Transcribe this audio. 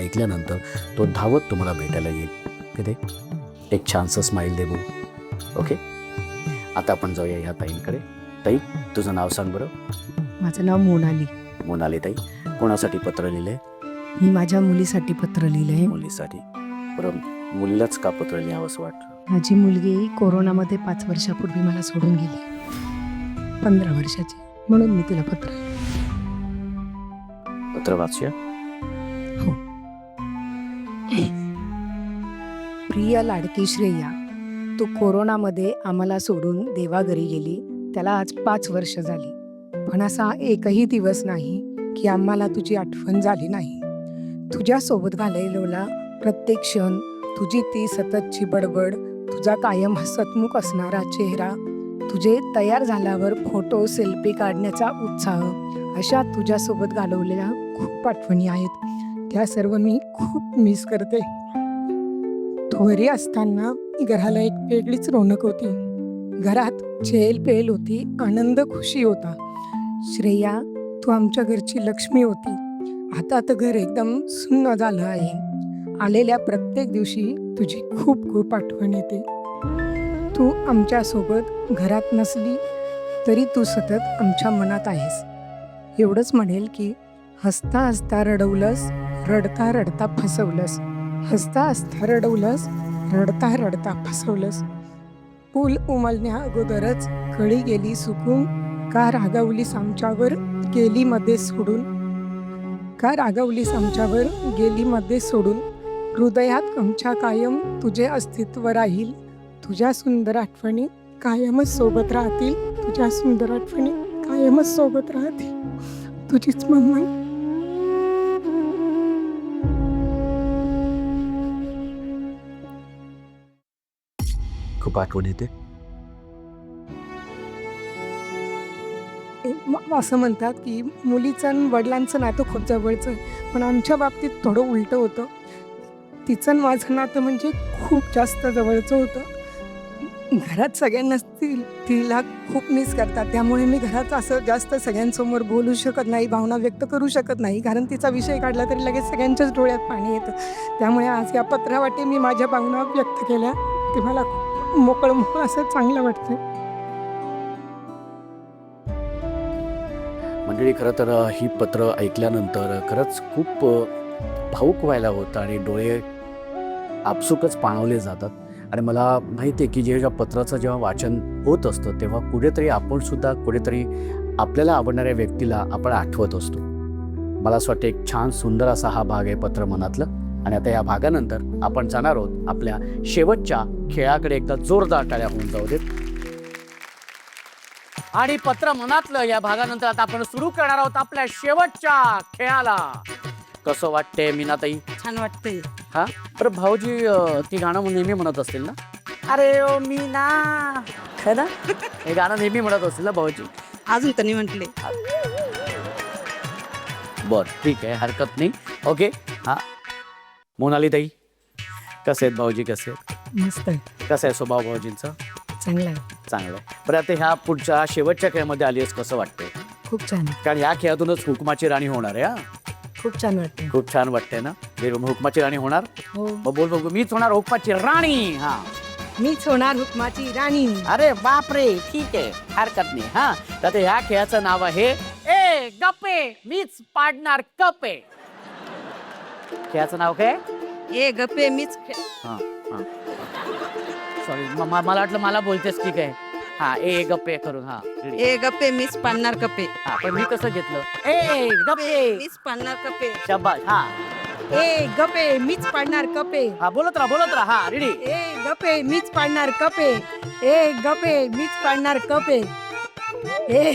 ऐकल्यानंतर तो धावत तुम्हाला भेटायला येईल. तिथे एक छानसं स्माईल दे बघू. ओके, आता आपण जाऊया ह्या ताईंकडे. ताई, तुझं नाव सांग बरं. माझं नाव मोनाली. मोनाली ताई, कोणासाठी पत्र लिहिलंय? मी माझ्या मुलीसाठी पत्र लिहिलंय. मुलीसाठी. बरं, मुलीलाच का पत्र लिहावंसं वाटलं? माझी मुलगी कोरोनामध्ये 5 वर्षापूर्वी मला सोडून गेली. 15 वर्षाची, म्हणून मी तिला पत्र. पत्र वाचूया. हो. प्रिय लाडकी श्रेया, तू कोरोनामध्ये आम्हाला सोडून देवाघरी गेली. त्याला आज 5 वर्ष झाली, पण असा एकही दिवस नाही की आम्हाला तुझी आठवण झाली नाही. तुझ्यासोबत घालवलेला प्रत्येक क्षण, तुझी ती सततची बडबड, तुझा कायम हसतमुख असणारा चेहरा, तुझे तयार झाल्यावर फोटो सेल्फी काढण्याचा उत्साह, अशा तुझ्यासोबत घालवलेल्या खूप आठवणी आहेत. त्या सर्व मी खूप मिस करते. तू घरी असताना घराला एक वेगळीच रौनक होती. घरात चेलपेल होती, आनंद खुशी होता. श्रेया, तू आमच्या घरची लक्ष्मी होती. आता तर घर एकदम सुन्न झालं आहे. आलेल्या प्रत्येक दिवशी तुझी खूप खूप आठवण येते. तू आमच्यासोबत घरात नसली तरी तू सतत आमच्या मनात आहेस. एवढंच म्हणेल की हसता हसता रडवलंस, रडता रडता फसवलंस. हसता हसता रडवलंस, रडता रडता फसवलंस. पूल उमलण्या अगोदरच कळी गेली सुकून, का रागावलीस आमच्यावर गेली मध्ये सोडून. का रागावलीस आमच्यावर गेली मध्ये सोडून. हृदयात आमच्या कायम तुझे अस्तित्व राहील. तुझ्या सुंदर आठवणी कायमच सोबत राहतील. तुझ्या सुंदर आठवणी कायमच सोबत राहतील. तुझीच मम्मा. खूप आठवण येते. असं म्हणतात की मुलीचं आणि वडिलांचं नातं खूप जवळचं, पण आमच्या बाबतीत थोडं उलटं होतं. तिचं आणि माझं नातं म्हणजे खूप जास्त जवळचं होतं. घरात सगळ्यांनाच तिला खूप मिस करतात, त्यामुळे मी घरात असं जास्त सगळ्यांसमोर बोलू शकत नाही, भावना व्यक्त करू शकत नाही, कारण तिचा विषय काढला तरी लगेच सगळ्यांच्याच डोळ्यात पाणी येतं. त्यामुळे आज या पत्रावाटे मी माझ्या भावना व्यक्त केल्या. ते मला खूप मोकळं असं चांगलं वाटतं. मंडळी, खरं तर ही पत्र ऐकल्यानंतर खरंच खूप भावूक व्हायला होतं आणि डोळे आपसुकच पाणवले जातात. आणि मला माहिती आहे की जेव्हा पत्राचं जेव्हा वाचन होत असतं तेव्हा कुठेतरी आपण सुद्धा कुठेतरी आपल्याला आवडणाऱ्या व्यक्तीला आपण आठवत असतो. मला असं वाटतं एक छान सुंदर असा हा भाग आहे पत्र मनातलं. आणि आता या भागानंतर आपण जाणार आहोत आपल्या शेवटच्या खेळाकडे. एकदा जोरदार टाळ्या होऊन जाऊ देत. आणि पत्र मनातलं या भागानंतर आता आपण सुरू करणार आहोत आपल्या शेवटच्या खेळाला. कसं वाटतंय मीनाताई? छान वाटतंय. हा, बरं भाऊजी ती गाणं नेहमी म्हणत असतील ना? अरे ओ मीना, है ना? हे गाणं नेहमी म्हणत असतील ना भाऊजी? अजून तर नाही म्हटले. बर, ठीक आहे, हरकत नाही. ओके. हा, मोनाली ताई, कसे आहेत भाऊजी? कसे आहेत? मस्त आहे. कसं आहे स्वभाव भाऊजींचा? चांगलं आहे. चांगलं आहे. बरं, आता ह्या पुढच्या शेवटच्या खेळामध्ये आली आहेस, कसं वाटतंय? खूप छान आहे. कारण ह्या खेळातूनच हुकमाची राणी होणार आहे. हा, खूप छान वाटते. खूप छान वाटतंय ना? हुकमाची राणी होणार? हो, मग बोल बघू, मीच होणार हुकमाची राणी. हा, मीच होणार हुकमाची राणी. अरे बापरे, ठीक आहे, हरकत नाही. हा, तर ह्या खेळाचं नाव आहे ए गप्पे मीच पाडणार कपे. खेळाचं नाव काय? ए गप्पे मीच हा हा, सॉरी, मला वाटलं मला बोलतेस की काय. हा, ए गप्पे करून. हा, ए गप्पे मीच पाडणार कपे. हा, पण मी कसं घेतलं? ए गप्पे मीच पाडणार कपे. शाबास. हा ए गपे मीच पाडणार कपे. हा, बोलत राहा. हा, रेडी. ए गपे मीच पाडणार कपे. ए गपे मीच पाडणार कपे. ए